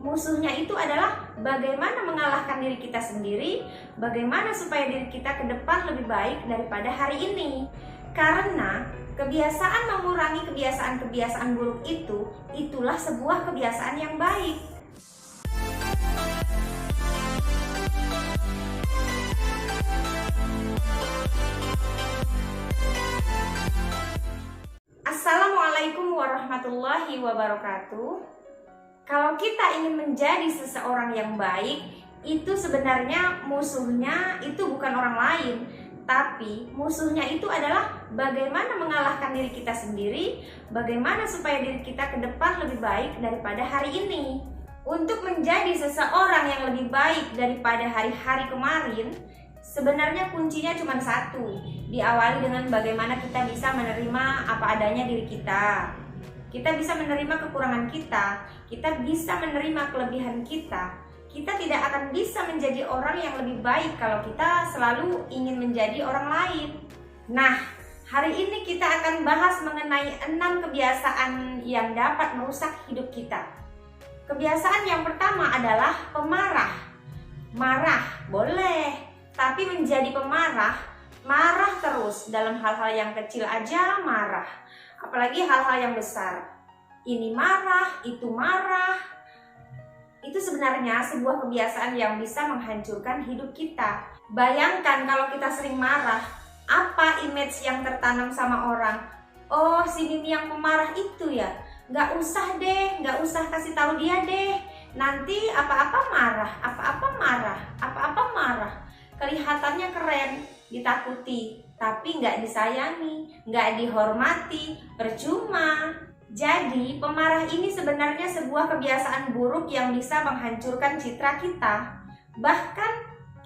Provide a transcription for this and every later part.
musuhnya itu adalah bagaimana mengalahkan diri kita sendiri, bagaimana supaya diri kita ke depan lebih baik daripada hari ini. Karena kebiasaan mengurangi kebiasaan-kebiasaan buruk itu, itulah sebuah kebiasaan yang baik. Assalamualaikum warahmatullahi wabarakatuh. Kalau kita ingin menjadi seseorang yang baik, itu sebenarnya musuhnya itu bukan orang lain, tapi musuhnya itu adalah bagaimana mengalahkan diri kita sendiri, bagaimana supaya diri kita ke depan lebih baik daripada hari ini. Untuk menjadi seseorang yang lebih baik daripada hari-hari kemarin, sebenarnya kuncinya cuma satu. Diawali dengan bagaimana kita bisa menerima apa adanya diri kita. Kita bisa menerima kekurangan kita bisa menerima kelebihan kita. Kita tidak akan bisa menjadi orang yang lebih baik kalau kita selalu ingin menjadi orang lain. Nah, hari ini kita akan bahas mengenai 6 kebiasaan yang dapat merusak hidup kita. Kebiasaan yang pertama adalah pemarah. Marah boleh, tapi menjadi pemarah, marah terus dalam hal-hal yang kecil aja marah. Apalagi hal-hal yang besar. Ini marah, itu marah. Itu sebenarnya sebuah kebiasaan yang bisa menghancurkan hidup kita. Bayangkan kalau kita sering marah, apa image yang tertanam sama orang? Oh, si Mimi yang pemarah itu ya. Nggak usah deh, nggak usah kasih tahu dia deh. Nanti apa-apa marah, apa-apa marah, apa-apa marah. Kelihatannya keren, ditakuti, tapi nggak disayangi, nggak dihormati, percuma. Jadi pemarah ini sebenarnya sebuah kebiasaan buruk yang bisa menghancurkan citra kita. Bahkan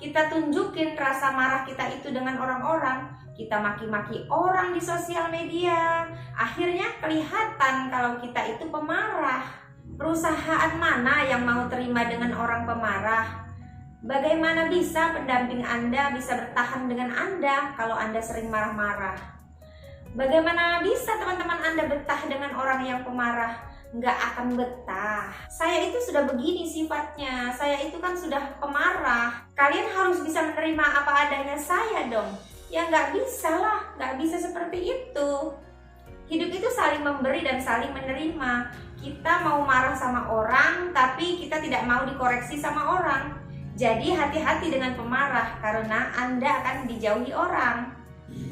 kita tunjukin rasa marah kita itu dengan orang-orang. Kita maki-maki orang di sosial media. Akhirnya kelihatan kalau kita itu pemarah. Perusahaan mana yang mau terima dengan orang pemarah? Bagaimana bisa pendamping Anda bisa bertahan dengan Anda kalau Anda sering marah-marah? Bagaimana bisa teman-teman Anda betah dengan orang yang pemarah? Nggak akan betah. Saya itu sudah begini sifatnya. Saya itu kan sudah pemarah. Kalian harus bisa menerima apa adanya saya dong. Ya nggak bisa lah, nggak bisa seperti itu. Hidup itu saling memberi dan saling menerima. Kita mau marah sama orang, tapi kita tidak mau dikoreksi sama orang. Jadi hati-hati dengan pemarah karena Anda akan dijauhi orang.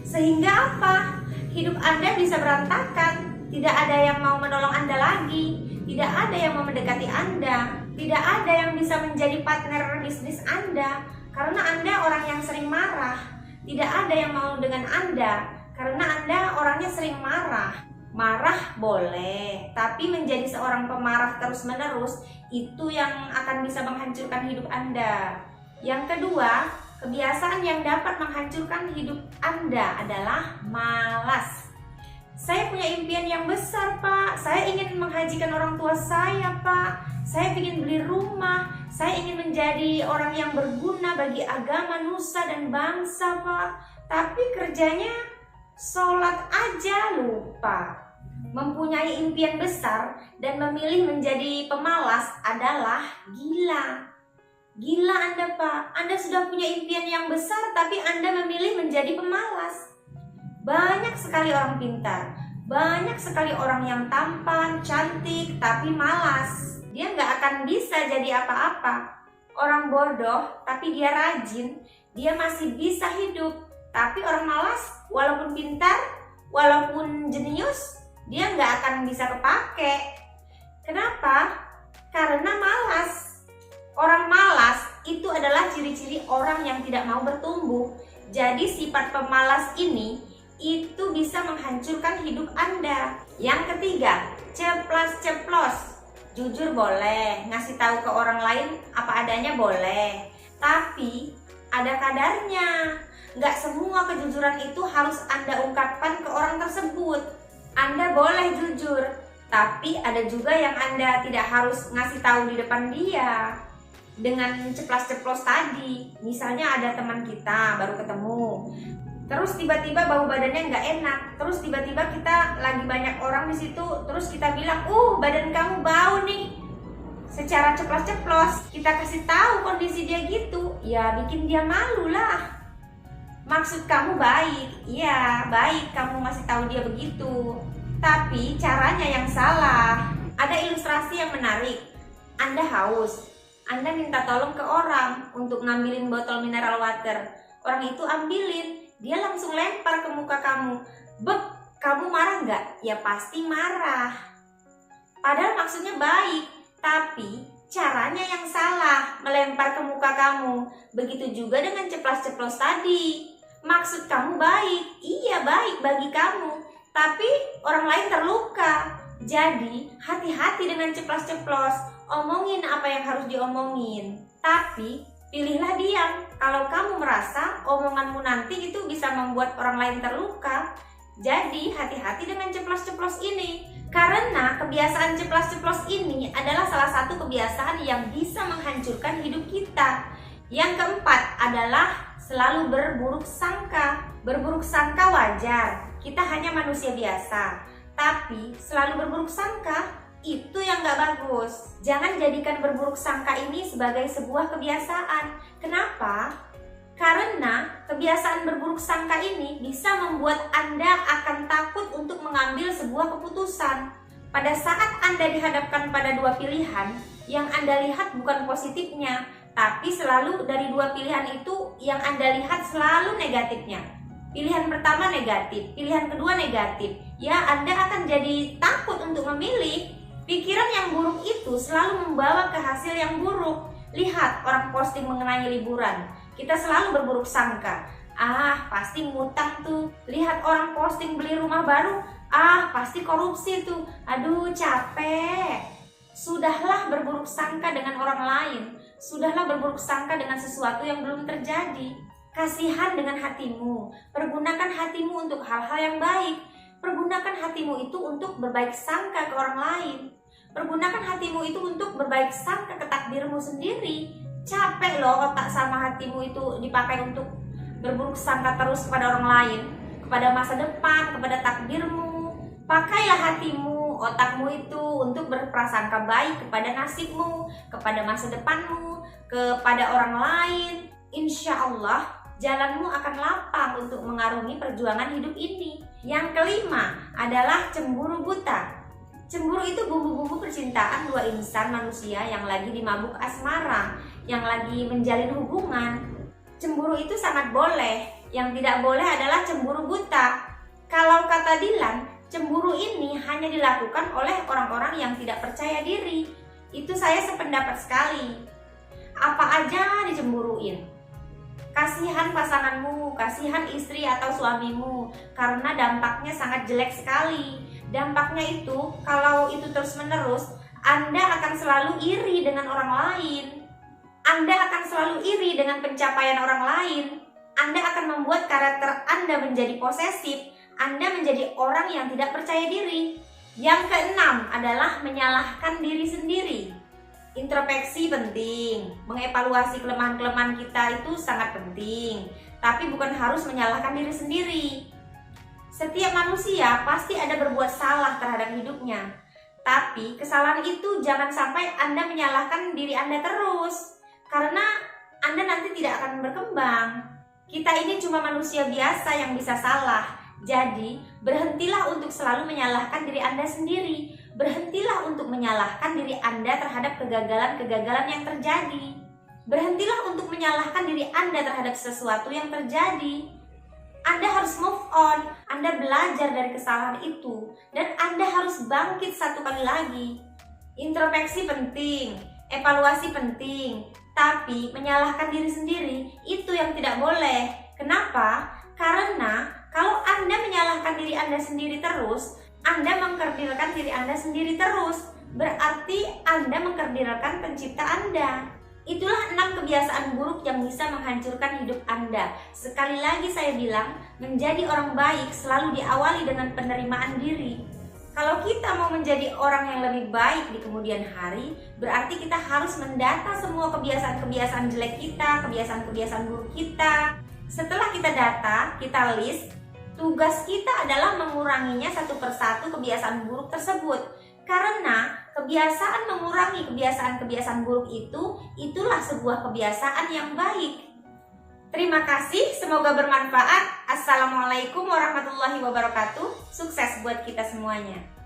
Sehingga apa? Hidup Anda bisa berantakan. Tidak ada yang mau menolong Anda lagi. Tidak ada yang mau mendekati Anda. Tidak ada yang bisa menjadi partner bisnis Anda karena Anda orang yang sering marah. Tidak ada yang mau dengan Anda karena Anda orangnya sering marah. Marah boleh, tapi menjadi seorang pemarah terus-menerus itu yang akan bisa menghancurkan hidup Anda. Yang kedua, kebiasaan yang dapat menghancurkan hidup Anda adalah malas. Saya punya impian yang besar, Pak. Saya ingin menghajikan orang tua saya, Pak. Saya ingin beli rumah. Saya ingin menjadi orang yang berguna bagi agama, nusa, dan bangsa, Pak. Tapi kerjanya sholat aja lupa. Mempunyai impian besar dan memilih menjadi pemalas adalah gila. Gila Anda, Pak. Anda sudah punya impian yang besar tapi Anda memilih menjadi pemalas. Banyak sekali orang pintar, banyak sekali orang yang tampan, cantik, tapi malas. Dia nggak akan bisa jadi apa-apa. Orang bodoh tapi dia rajin, dia masih bisa hidup. Tapi orang malas, walaupun pintar, walaupun jenius, dia nggak akan bisa kepake. Kenapa? Karena malas. Orang malas itu adalah ciri-ciri orang yang tidak mau bertumbuh. Jadi sifat pemalas ini itu bisa menghancurkan hidup Anda. Yang ketiga, ceplas-ceplos. Jujur boleh, ngasih tahu ke orang lain apa adanya boleh. Tapi ada kadarnya. Nggak semua kejujuran itu harus Anda ungkapkan ke orang tersebut. Anda boleh jujur, tapi ada juga yang Anda tidak harus ngasih tahu di depan dia. Dengan ceplas-ceplos tadi, misalnya ada teman kita baru ketemu, terus tiba-tiba bau badannya nggak enak, terus tiba-tiba kita lagi banyak orang di situ, terus kita bilang, badan kamu bau nih. secara ceplos-ceplos kita kasih tahu kondisi dia gitu, ya bikin dia malu lah. Maksud kamu baik, iya baik kamu masih tahu dia begitu, tapi caranya yang salah. Ada ilustrasi yang menarik. Anda haus, Anda minta tolong ke orang untuk ngambilin botol mineral water. Orang itu ambilin, dia langsung lempar ke muka kamu. Bek, kamu marah nggak? Ya pasti marah. Padahal maksudnya baik, tapi caranya yang salah, melempar ke muka kamu. Begitu juga dengan ceplas-ceplos tadi. Maksud kamu baik, iya baik bagi kamu, tapi orang lain terluka. Jadi hati-hati dengan ceplas-ceplos. Omongin apa yang harus diomongin, tapi pilihlah diam kalau kamu merasa omonganmu nanti itu bisa membuat orang lain terluka. Jadi hati-hati dengan ceplos-ceplos ini, karena kebiasaan ceplos-ceplos ini adalah salah satu kebiasaan yang bisa menghancurkan hidup kita. Yang keempat adalah selalu berburuk sangka. Berburuk sangka wajar, kita hanya manusia biasa. Tapi selalu berburuk sangka itu yang gak bagus. Jangan jadikan berburuk sangka ini sebagai sebuah kebiasaan. Kenapa? Karena kebiasaan berburuk sangka ini bisa membuat Anda akan takut untuk mengambil sebuah keputusan. Pada saat Anda dihadapkan pada dua pilihan, yang Anda lihat bukan positifnya, tapi selalu dari dua pilihan itu yang Anda lihat selalu negatifnya. Pilihan pertama negatif, pilihan kedua negatif. Ya, Anda akan jadi takut untuk memilih. Pikiran yang buruk itu selalu membawa ke hasil yang buruk. Lihat orang posting mengenai liburan, kita selalu berburuk sangka. Ah, pasti ngutang tuh. Lihat orang posting beli rumah baru, ah pasti korupsi tuh. Aduh, capek. Sudahlah berburuk sangka dengan orang lain. Sudahlah berburuk sangka dengan sesuatu yang belum terjadi. Kasihan dengan hatimu. Pergunakan hatimu untuk hal-hal yang baik. Pergunakan hatimu itu untuk berbaik sangka ke orang lain. Pergunakan hatimu itu untuk berbaik sangka ke takdirmu sendiri. Capek loh otak sama hatimu itu dipakai untuk berburuk sangka terus kepada orang lain, kepada masa depan, kepada takdirmu. Pakailah hatimu, otakmu itu untuk berprasangka baik kepada nasibmu, kepada masa depanmu, kepada orang lain. Insya Allah jalanmu akan lapang untuk mengarungi perjuangan hidup ini. Yang kelima adalah cemburu buta. Cemburu itu bumbu-bumbu percintaan dua insan manusia yang lagi dimabuk asmara, yang lagi menjalin hubungan. Cemburu itu sangat boleh, yang tidak boleh adalah cemburu buta. Kalau kata Dilan, cemburu ini hanya dilakukan oleh orang-orang yang tidak percaya diri. Itu saya sependapat sekali. Apa aja dicemburuin. Kasihan pasanganmu, kasihan istri atau suamimu, karena dampaknya sangat jelek sekali. Dampaknya itu, kalau itu terus-menerus, Anda akan selalu iri dengan orang lain. Anda akan selalu iri dengan pencapaian orang lain. Anda akan membuat karakter Anda menjadi posesif. Anda menjadi orang yang tidak percaya diri. Yang keenam adalah menyalahkan diri sendiri. Introspeksi penting. Mengevaluasi kelemahan-kelemahan kita itu sangat penting. Tapi bukan harus menyalahkan diri sendiri. Setiap manusia pasti ada berbuat salah terhadap hidupnya. Tapi kesalahan itu jangan sampai Anda menyalahkan diri Anda terus. Karena Anda nanti tidak akan berkembang. Kita ini cuma manusia biasa yang bisa salah. Jadi, berhentilah untuk selalu menyalahkan diri Anda sendiri. Berhentilah untuk menyalahkan diri Anda terhadap kegagalan-kegagalan yang terjadi. Berhentilah untuk menyalahkan diri Anda terhadap sesuatu yang terjadi. Anda harus move on. Anda belajar dari kesalahan itu. Dan Anda harus bangkit satu kali lagi. Introspeksi penting. Evaluasi penting. Tapi menyalahkan diri sendiri itu yang tidak boleh. Kenapa? Karena kalau Anda menyalahkan diri Anda sendiri terus, Anda mengkerdilkan diri Anda sendiri terus. Berarti Anda mengkerdilkan pencipta Anda. Itulah 6 kebiasaan buruk yang bisa menghancurkan hidup Anda. Sekali lagi saya bilang, menjadi orang baik selalu diawali dengan penerimaan diri. Kalau kita mau menjadi orang yang lebih baik di kemudian hari, berarti kita harus mendata semua kebiasaan-kebiasaan jelek kita, kebiasaan-kebiasaan buruk kita. Setelah kita data, kita list, tugas kita adalah menguranginya satu persatu kebiasaan buruk tersebut. Karena Kebiasaan mengurangi kebiasaan-kebiasaan buruk itulah sebuah kebiasaan yang baik. Terima kasih, semoga bermanfaat. Assalamualaikum warahmatullahi wabarakatuh. Sukses buat kita semuanya.